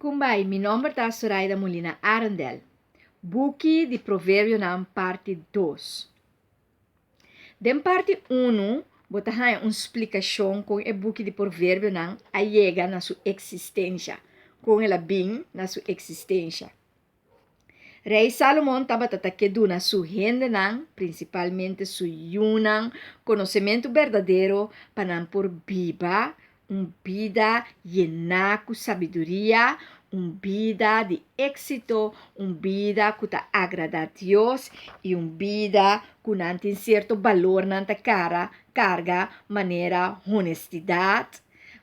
Kumbay, mi nome é Zoraida Molina Arandel. Buki de Provérbio na parte 2. Den parte 1, botahan uma explicação com o buki de Provérbio na ayega na sua existência, com ela bem na sua existência. Rei Salomão estava tatakedo na sua renda, principalmente sua yunang, conhecimento verdadeiro para por viva, vida llena com sabedoria, vida de êxito, vida que te agrada a Deus e vida que não tem certo valor na carga, maneira honestidade,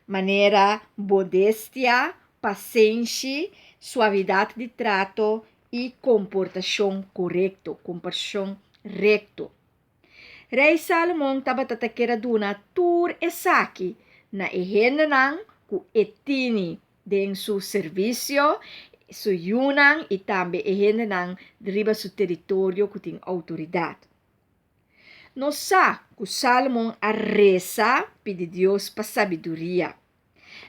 maneira modéstia, paciência, suavidade de trato e comportação correto, comportação recto. Rei Salomão estava tataquera duna tur esaki na ehenda nang ku etini den su serviço, su yunang e também ehenda nang deriva su território que tem autoridade. Nós sa que Salomão a reza pede Deus para sabedoria.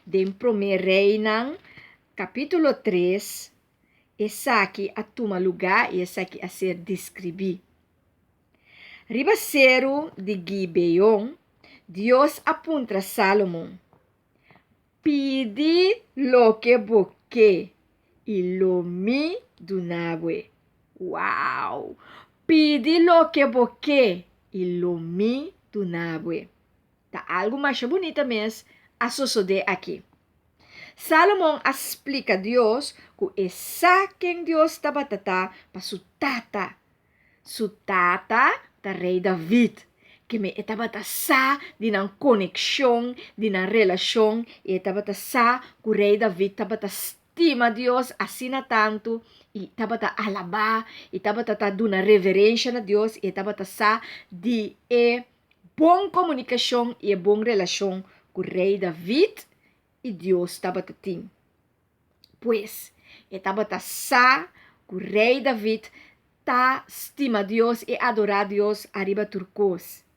Den primeiro rei nang capítulo 3, essa aqui a toma lugar e essa aqui a ser descrever. Ribaceiro de Gibeon, Deus apunta a Salomão. Pidi lo que boque e lo mi dunabue. Uau! Pidi lo que boque e lo mi dunabue. Tá algo mais bonito mesmo a suceder aqui. Salomão explica a Deus que essa quem Deus estava tratando para su tata. Su tata, da rei David, que me estava sa de uma conexão, de uma relação, e estava sa que o rei David estava estima Deus assim tanto, e estava alabar, e estava dando uma reverência a Deus, e estava sa de boa comunicação e boa relação com o rei David e Deus estava tendo. Pois, estava sa que o rei David estima Deus e adora Deus arriba turcos.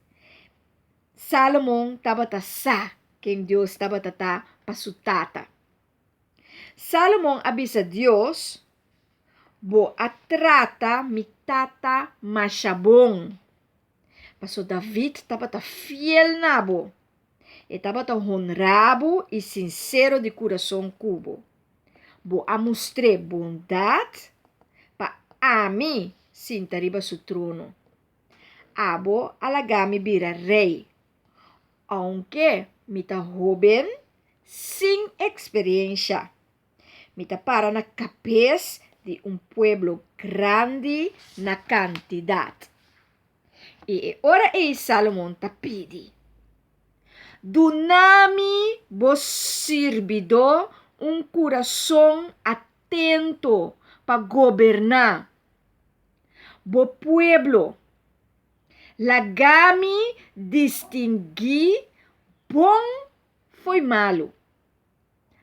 Salomão estava sa quem Deus estava para su tata. Salomão avisa Deus, bo atrata mi tata machabon. Paso David estava fiel nabo. Estava honrado e sincero de coração cubo. Bo a mostrar bondade para a mim sinta riba su trono. Abo alagami bira rei. Aunque me ta joven, sem experiência. Me ta para na cabeça de pueblo grande na quantidade. E ora Salomão ta pedi. Dunami vos servidor coração atento para governar. Bo pueblo, lagami distingui bom foi malo.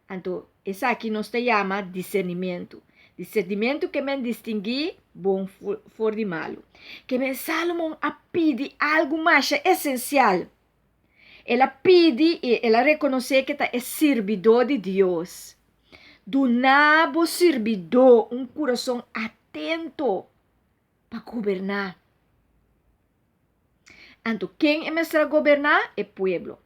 Então, essa aqui nós te chama discernimento. Discernimento que me distingui bom for de malo. Que me Salomão a pede algo mais essencial. Ela pede e ela reconhece que é servidor de Deus. Do nabo servidor, coração atento para governar. Então, quem é mestre governar? É pueblo.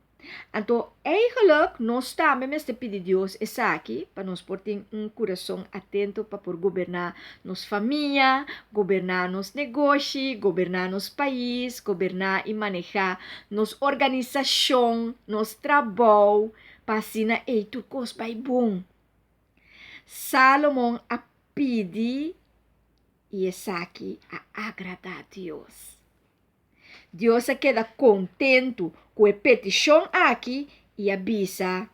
Então, eigenlijk, nós também mestre pedir Deus essa aqui, para nós ter coração atento para por governar nossa família, governar nosso negócio, governar nosso país, governar e manejar nossa organização, nosso trabalho, para assim, tu coisa vai bom. Salomão a pedir e essa aqui a agradar a Deus. Deus se queda contento com a petição aqui e avisa,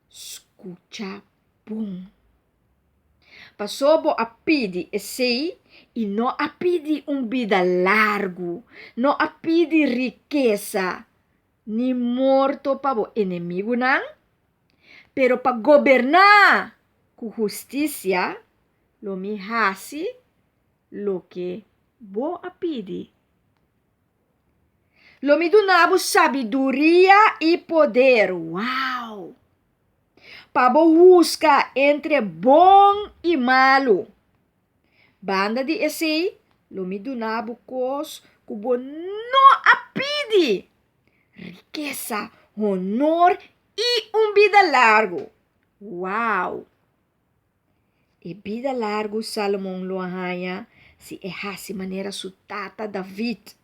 escuta bom. Passou a pedir esse e não a pedir vida largo, não a pedir riqueza, nem morto para o inimigo, não. Pero para governar com justiça, lo me hace lo que vou a pedir. Lo me donava sabedoria e poder. Uau! pabohusga entre bom e malo. Banda de essay, lumidunabo kos kubo no apidi. Riqueza, honor e vida largo. Uau! E vida largo Salomão loahaya si ehasi maneira sutata David.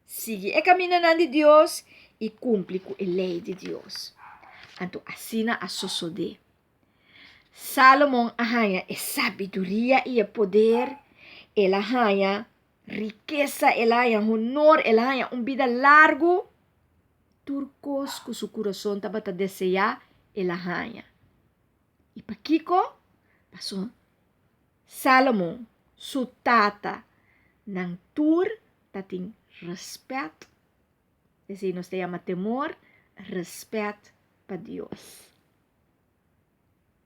Sigue e caminho de Deus e cumpre com a lei de Deus. Então, assina a sosode. Salomão ahaya é sabedoria e poder. Ela ahaya riqueza, ela ahaya honor, ela ahaya vida largo. Turcos com seu coração tabata desejar, ela ahaya. E pakiko, passou Salomão, sutata, nang tur tating respeto. Esse nos chama temor, respeto para Deus.